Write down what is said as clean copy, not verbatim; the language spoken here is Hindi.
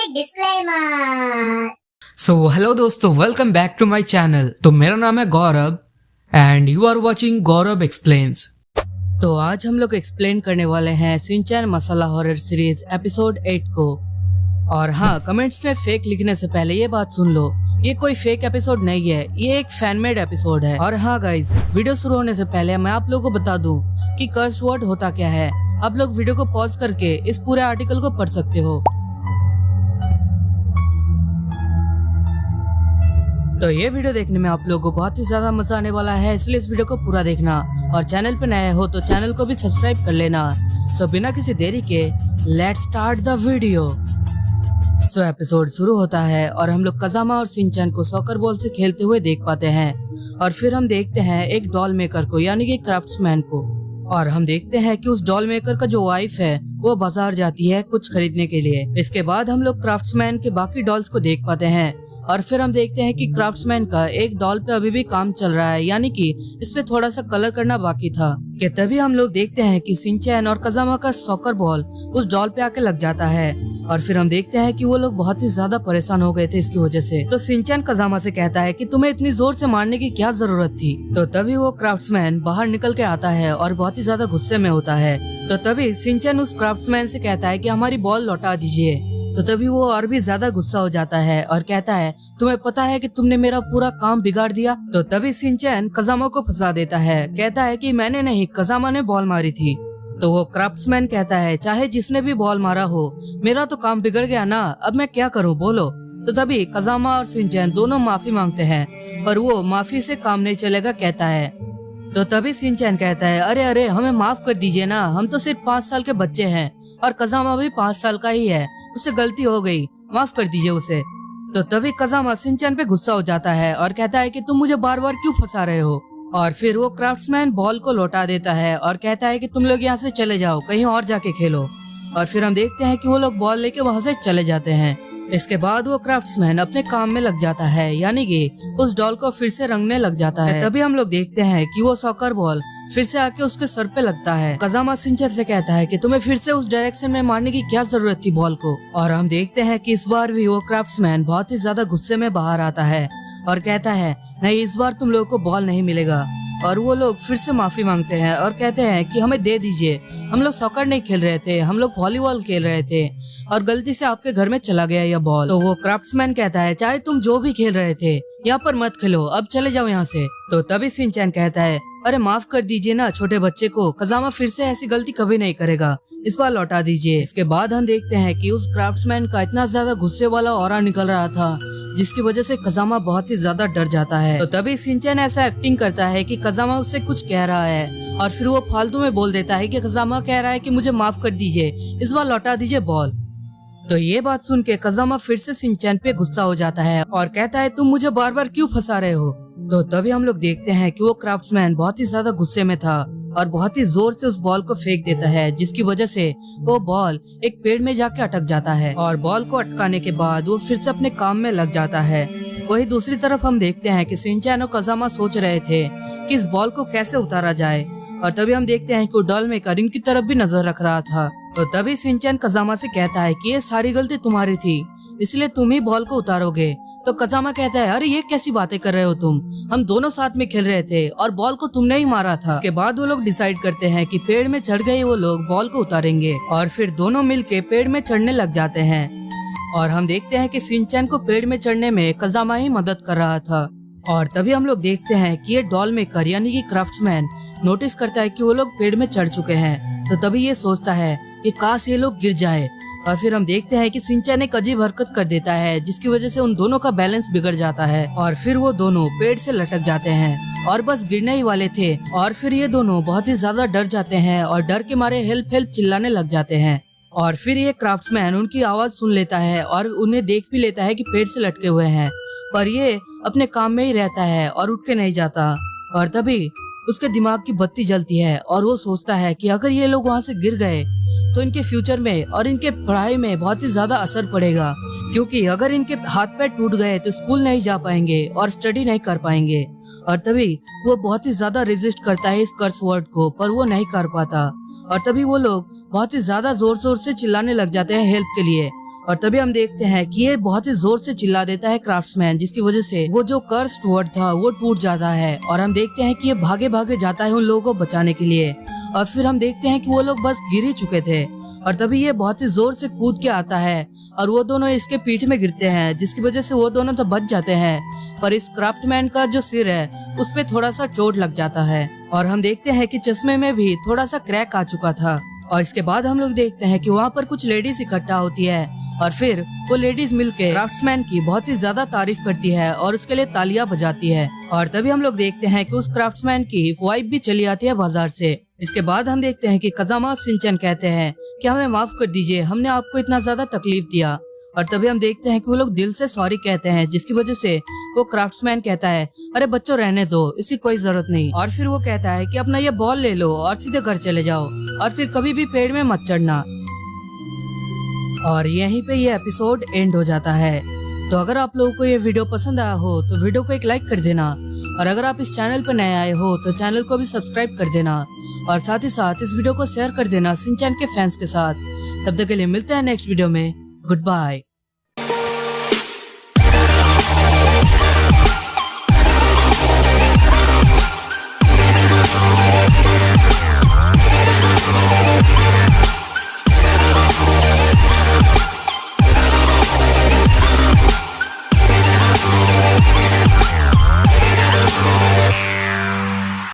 डिस्क्लेमर। हेलो दोस्तों, welcome back to my channel. तो मेरा नाम है Gaurav and you are watching Gaurav explains. तो आज हम लोग एक्सप्लेन करने वाले हैं Shinchan masala horror series episode 8 को। और हाँ, कमेंट्स में फेक लिखने से पहले ये बात सुन लो, ये कोई फेक एपिसोड नहीं है, ये एक फैन मेड एपिसोड है। और हाँ गाइज, वीडियो शुरू होने से पहले मैं आप लोगों को बता दूं कि कर्स वर्ड होता क्या है। आप लोग वीडियो को पॉज करके इस पूरे आर्टिकल को पढ़ सकते हो। तो ये वीडियो देखने में आप लोगों को बहुत ही ज्यादा मजा आने वाला है, इसलिए इस वीडियो को पूरा देखना। और चैनल पे नए हो तो चैनल को भी सब्सक्राइब कर लेना। सो बिना किसी देरी के let's start the video. So episode शुरू होता है और हम लोग कजामा और शिनचैन को सॉकर बॉल से खेलते हुए देख पाते हैं। और फिर हम देखते हैं एक डॉल मेकर को, यानी कि क्राफ्ट्समैन को। और हम देखते हैं कि उस डॉल मेकर का जो वाइफ है वो बाजार जाती है कुछ खरीदने के लिए। इसके बाद हम लोग क्राफ्ट्समैन के बाकी डॉल्स को देख पाते हैं। और फिर हम देखते हैं कि क्राफ्ट्समैन का एक डॉल पे अभी भी काम चल रहा है, यानी कि इस पे थोड़ा सा कलर करना बाकी था। कि तभी हम लोग देखते हैं कि शिनचैन और कजामा का सॉकर बॉल उस डॉल पे आके लग जाता है। और फिर हम देखते हैं कि वो लोग बहुत ही ज्यादा परेशान हो गए थे इसकी वजह से। तो शिनचैन कजामा से कहता है कि तुम्हें इतनी जोर से मारने की क्या जरूरत थी। तो तभी वो क्राफ्ट्समैन बाहर निकल के आता है और बहुत ही ज्यादा गुस्से में होता है। तो तभी शिनचैन उस क्राफ्ट्समैन से कहता है कि हमारी बॉल लौटा दीजिए। तो तभी वो और भी ज्यादा गुस्सा हो जाता है और कहता है तुम्हें पता है कि तुमने मेरा पूरा काम बिगाड़ दिया। तो तभी शिनचैन कजामा को फंसा देता है, कहता है कि मैंने नहीं, कजामा ने बॉल मारी थी। तो वो क्राफ्ट्समैन कहता है चाहे जिसने भी बॉल मारा हो, मेरा तो काम बिगड़ गया ना, अब मैं क्या करूं बोलो। तो तभी कजामा और शिनचैन दोनों माफी मांगते हैं, पर वो माफी से काम नहीं चलेगा कहता है। तो तभी शिनचैन कहता है अरे अरे हमें माफ कर दीजिए ना, हम तो सिर्फ 5 साल के बच्चे हैं और कजामा भी 5 साल का ही है, उससे गलती हो गई, माफ कर दीजिए उसे। तो तभी कजामा शिनचैन पे गुस्सा हो जाता है और कहता है कि तुम मुझे बार बार क्यों फंसा रहे हो। और फिर वो क्राफ्ट्समैन बॉल को लौटा देता है और कहता है कि तुम लोग यहाँ से चले जाओ, कहीं और जाके खेलो। और फिर हम देखते हैं कि वो लोग बॉल लेके वहाँ से चले जाते हैं। इसके बाद वो क्राफ्ट्समैन अपने काम में लग जाता है, यानी कि उस डॉल को फिर से रंगने लग जाता है। तभी हम लोग देखते हैं कि वो सॉकर बॉल फिर से आके उसके सर पे लगता है। कजामा शिनचैन से कहता है कि तुम्हें फिर से उस डायरेक्शन में मारने की क्या जरूरत थी बॉल को। और हम देखते हैं कि इस बार भी वो क्राफ्ट्समैन बहुत ही ज्यादा गुस्से में बाहर आता है और कहता है नहीं, इस बार तुम लोगों को बॉल नहीं मिलेगा। और वो लोग फिर से माफी मांगते हैं और कहते हैं कि हमें दे दीजिए, हम लोग सॉकर नहीं खेल रहे थे, हम लोग वॉलीबॉल खेल रहे थे और गलती से आपके घर में चला गया यह बॉल। तो वो क्राफ्ट्समैन कहता है चाहे तुम जो भी खेल रहे थे, यहाँ पर मत खेलो, अब चले जाओ यहाँ से। तो तभी शिनचैन कहता है अरे माफ कर दीजिए ना छोटे बच्चे को, कजामा फिर से ऐसी गलती कभी नहीं करेगा, इस बार लौटा दीजिए। इसके बाद हम देखते हैं कि उस क्राफ्ट्समैन का इतना ज्यादा गुस्से वाला ऑरा निकल रहा था जिसकी वजह से कजामा बहुत ही ज्यादा डर जाता है। तो तभी शिनचैन ऐसा एक्टिंग करता है कि कजामा उससे कुछ कह रहा है और फिर वो फालतू में बोल देता है कि कजामा कह रहा है कि मुझे माफ कर दीजिए, इस बार लौटा दीजिए बॉल। तो ये बात सुन के कजामा फिर से शिनचैन पे गुस्सा हो जाता है और कहता है तुम मुझे बार बार क्यों फंसा रहे हो। तो तभी हम लोग देखते हैं कि वो क्राफ्ट्समैन बहुत ही ज्यादा गुस्से में था और बहुत ही जोर से उस बॉल को फेंक देता है, जिसकी वजह से वो बॉल एक पेड़ में जाके अटक जाता है। और बॉल को अटकाने के बाद वो फिर से अपने काम में लग जाता है। वही दूसरी तरफ हम देखते हैं कि शिनचैन और कजामा सोच रहे थे कि इस बॉल को कैसे उतारा जाए। और तभी हम देखते हैं कि वो डॉल मेकर इनकी तरफ भी नजर रख रहा था। तो तभी शिनचैन कजामा से कहता है कि ये सारी गलती तुम्हारी थी, इसलिए तुम ही बॉल को उतारोगे। तो कजामा कहता है अरे ये कैसी बातें कर रहे हो तुम, हम दोनों साथ में खेल रहे थे और बॉल को तुमने ही मारा था। इसके बाद वो लोग डिसाइड करते हैं कि पेड़ में चढ़ गए वो लोग बॉल को उतारेंगे और फिर दोनों मिलके पेड़ में चढ़ने लग जाते हैं। और हम देखते हैं कि शिनचैन को पेड़ में चढ़ने में कजामा ही मदद कर रहा था। और तभी हम लोग देखते हैं कि ये डॉल मेकर यानी कि क्राफ्ट्समैन नोटिस करता है कि वो लोग पेड़ में चढ़ चुके हैं। तो तभी ये सोचता है कि काश ये लोग गिर जाए। और फिर हम देखते हैं कि शिनचैन एक अजीब हरकत कर देता है जिसकी वजह से उन दोनों का बैलेंस बिगड़ जाता है और फिर वो दोनों पेड़ से लटक जाते हैं और बस गिरने ही वाले थे। और फिर ये दोनों बहुत ही ज्यादा डर जाते हैं और डर के मारे हेल्प हेल्प चिल्लाने लग जाते हैं। और फिर ये क्राफ्ट्समैन उनकी आवाज सुन लेता है और उन्हें देख भी लेता है कि पेड़ से लटके हुए हैं, पर ये अपने काम में ही रहता है और उठ के नहीं जाता। और तभी उसके दिमाग की बत्ती जलती है और वो सोचता है कि अगर ये लोग वहाँ से गिर गए तो इनके फ्यूचर में और इनके पढ़ाई में बहुत ही ज्यादा असर पड़ेगा, क्योंकि अगर इनके हाथ पैर टूट गए तो स्कूल नहीं जा पाएंगे और स्टडी नहीं कर पाएंगे। और तभी वो बहुत ही ज्यादा रेजिस्ट करता है इस कर्स वर्ड को, पर वो नहीं कर पाता। और तभी वो लोग बहुत ही ज्यादा जोर जोर से चिल्लाने लग जाते हैं हेल्प के लिए। और तभी हम देखते हैं कि ये बहुत ही जोर से चिल्ला देता है क्राफ्ट्समैन, जिसकी वजह से वो जो कर्स्ड वर्ड था वो टूट जाता है। और हम देखते हैं कि ये भागे भागे जाता है उन लोगों को बचाने के लिए। और फिर हम देखते हैं कि वो लोग बस गिर ही चुके थे और तभी ये बहुत ही जोर से कूद के आता है और वो दोनों इसके पीठ में गिरते हैं, जिसकी वजह से वो दोनों तो बच जाते हैं। पर इस क्राफ्टमैन का जो सिर है उस पे थोड़ा सा चोट लग जाता है और हम देखते हैं कि चश्मे में भी थोड़ा सा क्रैक आ चुका था। और इसके बाद हम लोग देखते हैं कि वहाँ पर कुछ लेडीज इकट्ठा होती है और फिर वो लेडीज मिलके क्राफ्ट्समैन की बहुत ही ज्यादा तारीफ करती है और उसके लिए तालियां बजाती है। और तभी हम लोग देखते हैं कि उस क्राफ्ट्समैन की वाइफ भी चली आती है बाजार से। इसके बाद हम देखते हैं कि कज़ामा शिनचैन कहते हैं कि हमें माफ कर दीजिए, हमने आपको इतना ज्यादा तकलीफ दिया। और तभी हम देखते हैं कि वो लोग दिल से सॉरी कहते हैं, जिसकी वजह से वो क्राफ्ट्समैन कहता है अरे बच्चों रहने दो, इसकी कोई जरूरत नहीं। और फिर वो कहता है कि अपना ये बॉल ले लो और सीधे घर चले जाओ और फिर कभी भी पेड़ में मत चढ़ना। और यहीं पे ये एपिसोड एंड हो जाता है। तो अगर आप लोगों को ये वीडियो पसंद आया हो तो वीडियो को एक लाइक कर देना और अगर आप इस चैनल पर नए आए हो तो चैनल को भी सब्सक्राइब कर देना और साथ ही साथ इस वीडियो को शेयर कर देना शिनचैन के फैंस के साथ। तब तक के लिए मिलते हैं नेक्स्ट वीडियो में। Good bye.